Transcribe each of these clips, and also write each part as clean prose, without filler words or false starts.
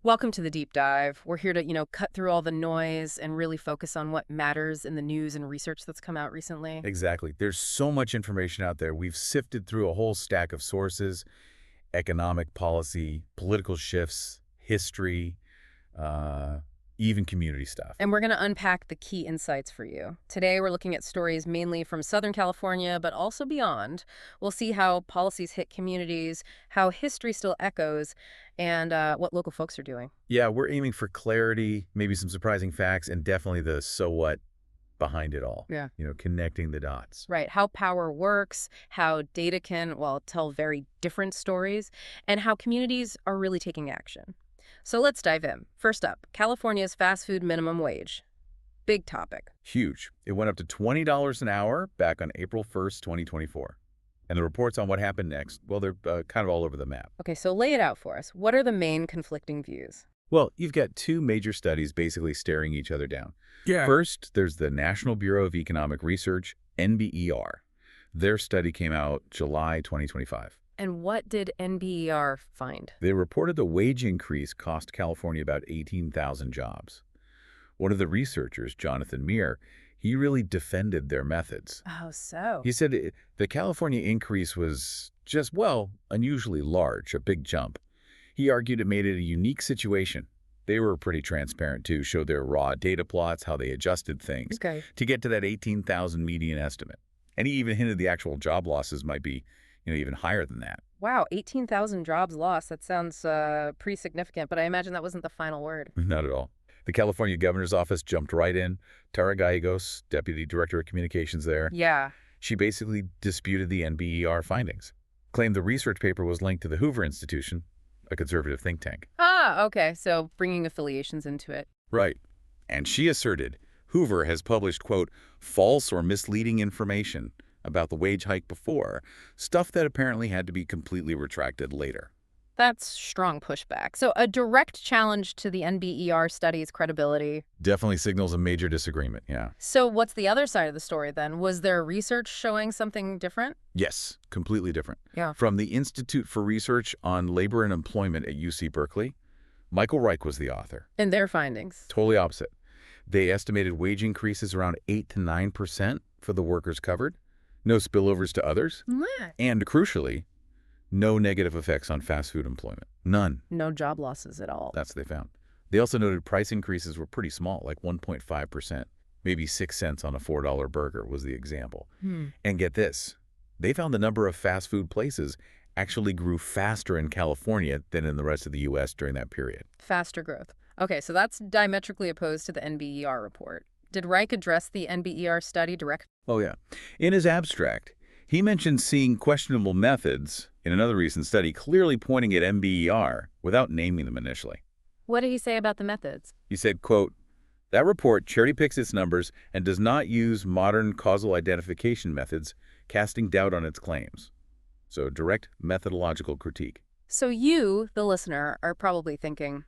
Welcome to the deep dive. We're here to, cut through all the noise and really focus on what matters in the news and research that's come out recently. Exactly. There's so much information out there. We've sifted through a whole stack of sources, economic policy, political shifts, history, uh, even community stuff. And we're going to unpack the key insights for you. Today, we're looking at stories mainly from Southern California, but also beyond. We'll see how policies hit communities, how history still echoes, and what local folks are doing. Yeah, we're aiming for clarity, maybe some surprising facts, and definitely the so what behind it all. Yeah. Connecting the dots. Right. How power works, how data can, well, tell very different stories, and how communities are really taking action. So let's dive in. First up, California's fast food minimum wage. Big topic. Huge. It went up to $20 an hour back on April 1st, 2024. And the reports on what happened next, well, they're kind of all over the map. Okay, so lay it out for us. What are the main conflicting views? Well, you've got two major studies basically staring each other down. Yeah. First, there's the National Bureau of Economic Research, NBER. Their study came out July 2025. And what did NBER find? They reported the wage increase cost California about 18,000 jobs. One of the researchers, Jonathan Meir, he really defended their methods. Oh, so. He said the California increase was just, well, unusually large, a big jump. He argued it made it a unique situation. They were pretty transparent, too, showed their raw data plots, how they adjusted things Okay. to get to that 18,000 median estimate. And he even hinted the actual job losses might be, even higher than that. Wow, 18,000 jobs lost. That sounds pretty significant, but I imagine that wasn't the final word. Not at all. The California governor's office jumped right in. Tara Gallegos, deputy director of communications there, Yeah. she basically disputed the NBER findings, claimed the research paper was linked to the Hoover Institution, a conservative think tank. Ah, okay, so bringing affiliations into it. Right. And she asserted Hoover has published, quote, false or misleading information about the wage hike before, stuff that apparently had to be completely retracted later. That's strong pushback. So a direct challenge to the NBER study's credibility. Definitely signals a major disagreement, yeah. So what's the other side of the story then? Was there research showing something different? Yes, completely different. Yeah. From the Institute for Research on Labor and Employment at UC Berkeley, Michael Reich was the author. In their findings. Totally opposite. They estimated wage increases around 8 to 9% for the workers covered, no spillovers to others, and crucially, no negative effects on fast food employment. None. No job losses at all. That's what they found. They also noted price increases were pretty small, like 1.5%, maybe 6 cents on a $4 burger was the example. And get this, they found the number of fast food places actually grew faster in California than in the rest of the U.S. during that period. Faster growth. Okay, so that's diametrically opposed to the NBER report. Did Reich address the NBER study directly? Oh, yeah. In his abstract, he mentioned seeing questionable methods in another recent study clearly pointing at NBER without naming them initially. What did he say about the methods? He said, quote, that report cherry-picks its numbers and does not use modern causal identification methods, casting doubt on its claims. So direct methodological critique. So you, the listener, are probably thinking,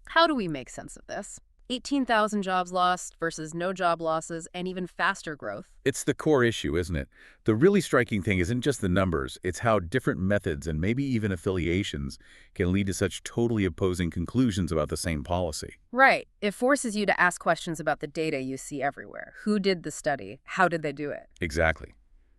how do we make sense of this? 18,000 jobs lost versus no job losses and even faster growth. It's the core issue, isn't it? The really striking thing isn't just the numbers, it's how different methods and maybe even affiliations can lead to such totally opposing conclusions about the same policy. Right. It forces you to ask questions about the data you see everywhere. Who did the study? How did they do it? Exactly.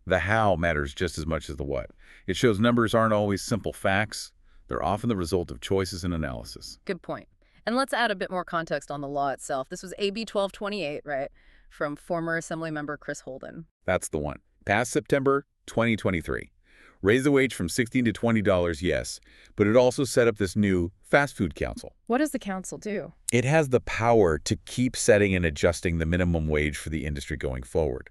The how matters just as much as the what. It shows numbers aren't always simple facts. They're often the result of choices and analysis. Good point. And let's add a bit more context on the law itself. This was AB 1228, right, from former Assemblymember Chris Holden. That's the one. Passed September 2023. Raised the wage from $16 to $20, yes, but it also set up this new fast food council. What does the council do? It has the power to keep setting and adjusting the minimum wage for the industry going forward.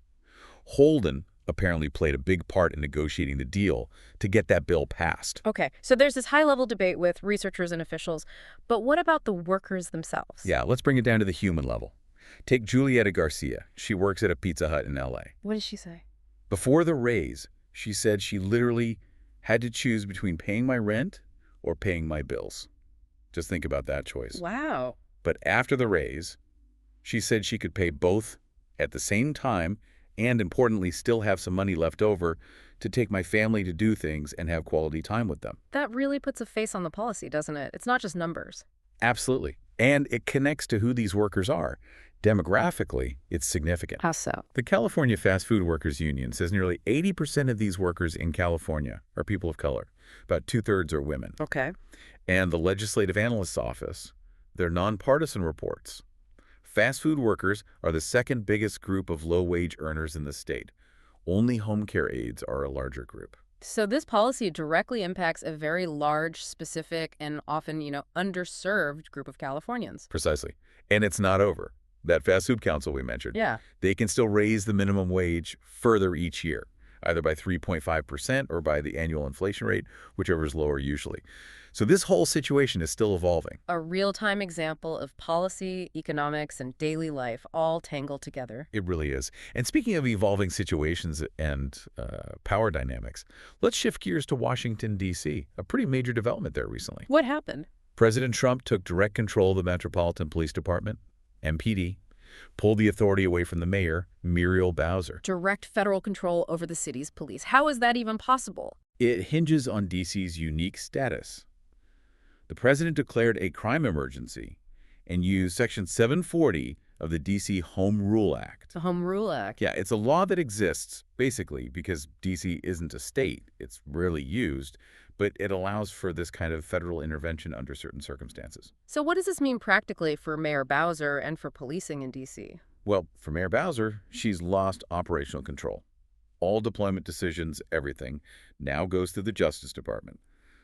Holden apparently played a big part in negotiating the deal to get that bill passed. Okay, so there's this high-level debate with researchers and officials, but what about the workers themselves? Yeah, let's bring it down to the human level. Take Julieta Garcia. She works at a Pizza Hut in L.A. What did she say? Before the raise, she said she literally had to choose between paying my rent or paying my bills. Just think about that choice. Wow. But after the raise, she said she could pay both at the same time and, importantly, still have some money left over to take my family to do things and have quality time with them. That really puts a face on the policy, doesn't it? It's not just numbers. Absolutely. And it connects to who these workers are. Demographically, it's significant. How so? The California Fast Food Workers Union says nearly 80% of these workers in California are people of color. About two-thirds are women. Okay. And the Legislative Analyst's Office, their nonpartisan reports. Fast food workers are the second biggest group of low-wage earners in the state. Only home care aides are a larger group. So this policy directly impacts a very large, specific, and often, underserved group of Californians. Precisely. And it's not over. That Fast Food Council we mentioned, Yeah. they can still raise the minimum wage further each year, either by 3.5% or by the annual inflation rate, whichever is lower usually. So this whole situation is still evolving. A real-time example of policy, economics, and daily life all tangled together. It really is. And speaking of evolving situations and power dynamics, let's shift gears to Washington, D.C., a pretty major development there recently. What happened? President Trump took direct control of the Metropolitan Police Department, MPD, pulled the authority away from the mayor, Muriel Bowser. Direct federal control over the city's police. How is that even possible? It hinges on D.C.'s unique status. The president declared a crime emergency and used Section 740 of the D.C. Home Rule Act. The Home Rule Act. Yeah, it's a law that exists, basically, because D.C. isn't a state. It's rarely used, but it allows for this kind of federal intervention under certain circumstances. So what does this mean practically for Mayor Bowser and for policing in D.C.? Well, for Mayor Bowser, she's lost operational control. All deployment decisions, everything, now goes through the Justice Department.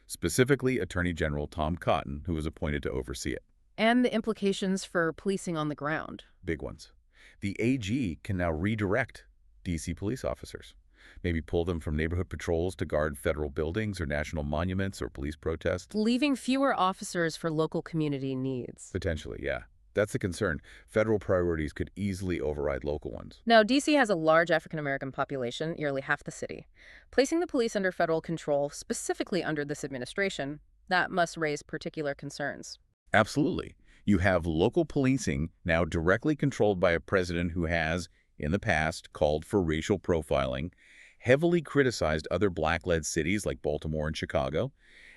Specifically, Attorney General Tom Cotton, who was appointed to oversee it. And the implications for policing on the ground. Big ones. The AG can now redirect D.C. police officers. Maybe pull them from neighborhood patrols to guard federal buildings or national monuments or police protests. Leaving fewer officers for local community needs. Potentially, yeah. That's the concern. Federal priorities could easily override local ones. Now, D.C. has a large African-American population, nearly half the city. Placing the police under federal control, specifically under this administration, that must raise particular concerns. Absolutely. You have local policing now directly controlled by a president who has, in the past, called for racial profiling, heavily criticized other black-led cities like Baltimore and Chicago,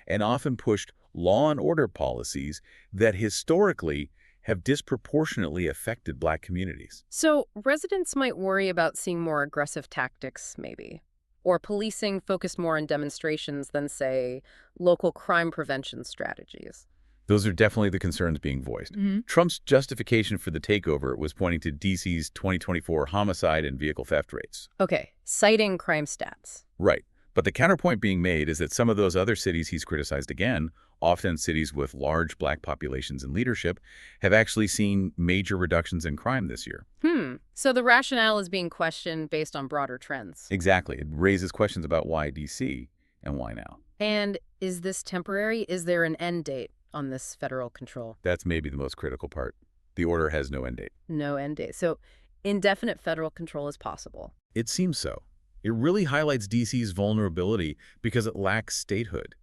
and often pushed law and order policies that historically have disproportionately affected black communities. So residents might worry about seeing more aggressive tactics, maybe, or policing focused more on demonstrations than, say, local crime prevention strategies. Those are definitely the concerns being voiced. Trump's justification for the takeover was pointing to D.C.'s 2024 homicide and vehicle theft rates. Okay, citing crime stats. Right. But the counterpoint being made is that some of those other cities he's criticized again, often cities with large black populations in leadership, have actually seen major reductions in crime this year. So the rationale is being questioned based on broader trends. Exactly. It raises questions about why D.C. and why now. And is this temporary? Is there an end date on this federal control? That's maybe the most critical part. The order has no end date. No end date. So indefinite federal control is possible. It seems so. It really highlights D.C.'s vulnerability because it lacks statehood.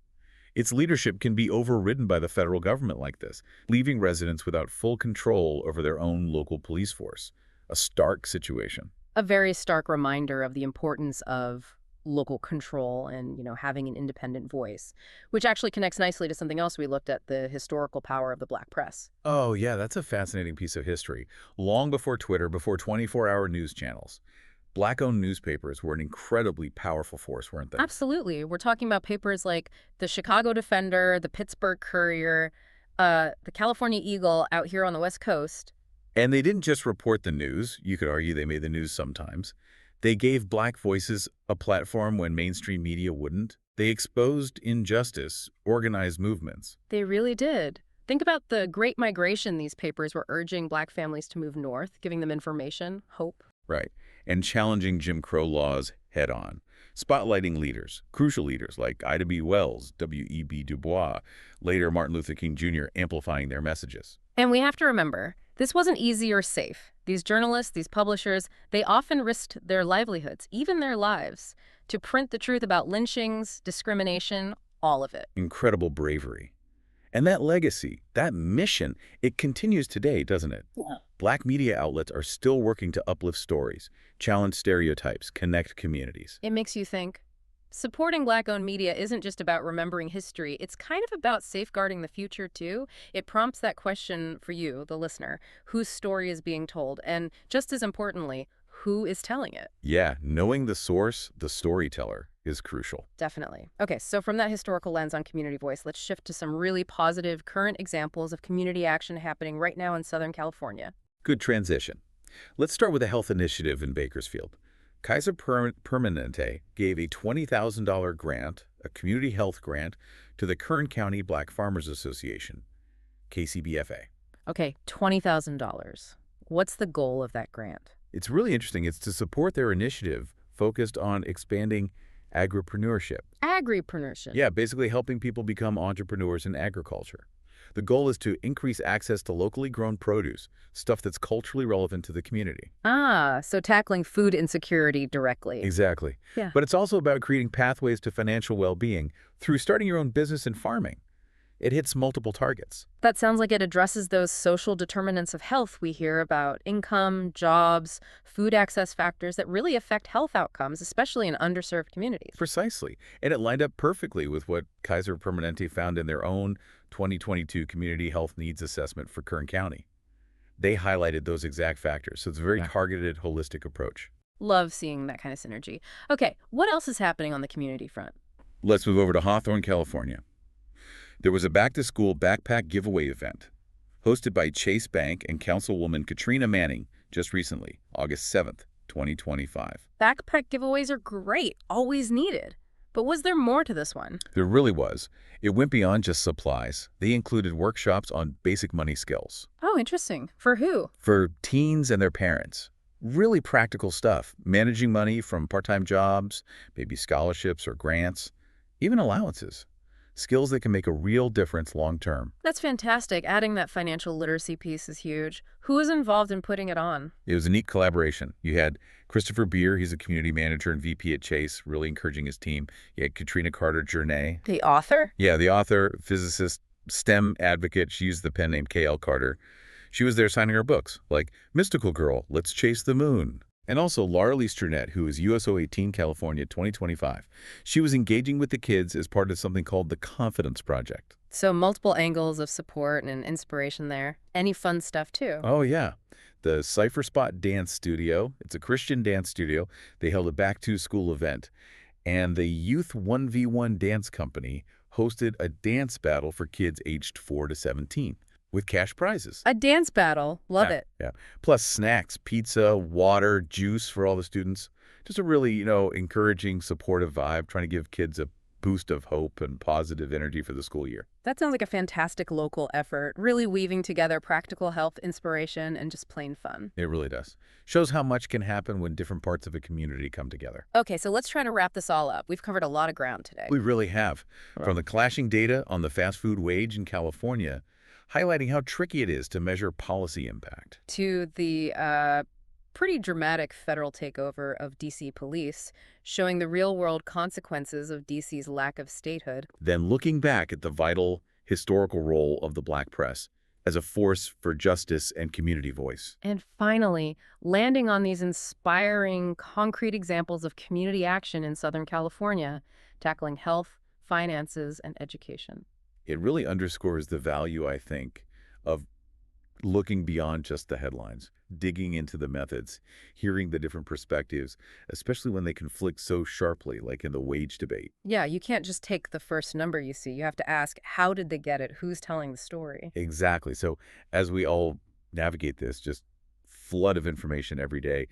Its leadership can be overridden by the federal government like this, leaving residents without full control over their own local police force. A stark situation. A very stark reminder of the importance of local control and, having an independent voice, which actually connects nicely to something else we looked at, the historical power of the black press. Oh, yeah, that's a fascinating piece of history. Long before Twitter, before 24-hour news channels, black-owned newspapers were an incredibly powerful force, weren't they? Absolutely. We're talking about papers like the Chicago Defender, the Pittsburgh Courier, the California Eagle out here on the West Coast. And they didn't just report the news. You could argue they made the news sometimes. They gave black voices a platform when mainstream media wouldn't. They exposed injustice, organized movements. They really did. Think about the Great Migration these papers were urging black families to move north, giving them information, hope. Right. And challenging Jim Crow laws head-on. Spotlighting leaders, crucial leaders like Ida B. Wells, W.E.B. Du Bois, later Martin Luther King Jr. amplifying their messages. And we have to remember, this wasn't easy or safe. These journalists, these publishers, they often risked their livelihoods, even their lives, to print the truth about lynchings, discrimination, all of it. Incredible bravery. And that legacy, that mission, it continues today, doesn't it? Yeah. Black media outlets are still working to uplift stories, challenge stereotypes, connect communities. It makes you think. Supporting Black-owned media isn't just about remembering history. It's kind of about safeguarding the future, too. It prompts that question for you, the listener: whose story is being told? And just as importantly, who is telling it? Yeah, knowing the source, the storyteller, is crucial. Definitely. Okay, so from that historical lens on community voice, let's shift to some really positive current examples of community action happening right now in Southern California. Good transition. Let's start with a health initiative in Bakersfield. Kaiser Permanente gave a $20,000 grant, a community health grant, to the Kern County Black Farmers Association, KCBFA. Okay, $20,000. What's the goal of that grant? It's really interesting. It's to support their initiative focused on expanding agripreneurship. Agripreneurship. Yeah, basically helping people become entrepreneurs in agriculture. The goal is to increase access to locally grown produce, stuff that's culturally relevant to the community. Ah, so tackling food insecurity directly. Exactly. Yeah. But it's also about creating pathways to financial well-being through starting your own business in farming. It hits multiple targets. That sounds like it addresses those social determinants of health we hear about: income, jobs, food access factors that really affect health outcomes, especially in underserved communities. Precisely. And it lined up perfectly with what Kaiser Permanente found in their own 2022 Community Health Needs Assessment for Kern County. They highlighted those exact factors, so it's a very targeted, holistic approach. Love seeing that kind of synergy. Okay, what else is happening on the community front? Let's move over to Hawthorne, California. There was a back-to-school backpack giveaway event hosted by Chase Bank and Councilwoman Katrina Manning just recently, August 7th, 2025. Backpack giveaways are great, always needed. But was there more to this one? There really was. It went beyond just supplies. They included workshops on basic money skills. Oh, interesting. For who? For teens and their parents. Really practical stuff. Managing money from part-time jobs, maybe scholarships or grants, even allowances. Skills that can make a real difference long-term. That's fantastic. Adding that financial literacy piece is huge. Who was involved in putting it on? It was a neat collaboration. You had Christopher Beer, he's a community manager and VP at Chase, really encouraging his team. You had Katrina Carter-Journay. The author? Yeah, the author, physicist, STEM advocate. She used the pen name K.L. Carter. She was there signing her books, like Mystical Girl, Let's Chase the Moon. And also Laura Lee Strunette, who is USO 18 California 2025. She was engaging with the kids as part of something called the Confidence Project. So multiple angles of support and inspiration there. Any fun stuff, too? Oh, yeah. The Cypher Spot Dance Studio, it's a Christian dance studio. They held a back-to-school event. And the Youth 1v1 Dance Company hosted a dance battle for kids aged 4 to 17. With cash prizes. A dance battle. Love it. Yeah. Plus snacks, pizza, water, juice for all the students. Just a really, encouraging, supportive vibe, trying to give kids a boost of hope and positive energy for the school year. That sounds like a fantastic local effort, really weaving together practical health, inspiration, and just plain fun. It really does. Shows how much can happen when different parts of a community come together. Okay, so let's try to wrap this all up. We've covered a lot of ground today. We really have. From the clashing data on the fast food wage in California, highlighting how tricky it is to measure policy impact. To the pretty dramatic federal takeover of D.C. police, showing the real-world consequences of D.C.'s lack of statehood. Then looking back at the vital historical role of the Black press as a force for justice and community voice. And finally, landing on these inspiring, concrete examples of community action in Southern California, tackling health, finances, and education. It really underscores the value, I think, of looking beyond just the headlines, digging into the methods, hearing the different perspectives, especially when they conflict so sharply, like in the wage debate. Yeah, you can't just take the first number you see. You have to ask, how did they get it? Who's telling the story? Exactly. So as we all navigate this just flood of information every day,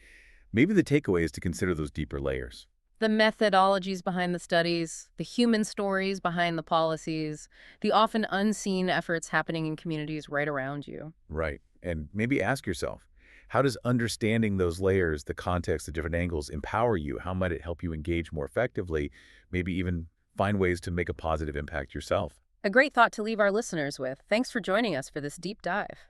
maybe the takeaway is to consider those deeper layers. The methodologies behind the studies, the human stories behind the policies, the often unseen efforts happening in communities right around you. Right. And maybe ask yourself, how does understanding those layers, the context, the different angles, empower you? How might it help you engage more effectively? Maybe even find ways to make a positive impact yourself. A great thought to leave our listeners with. Thanks for joining us for this deep dive.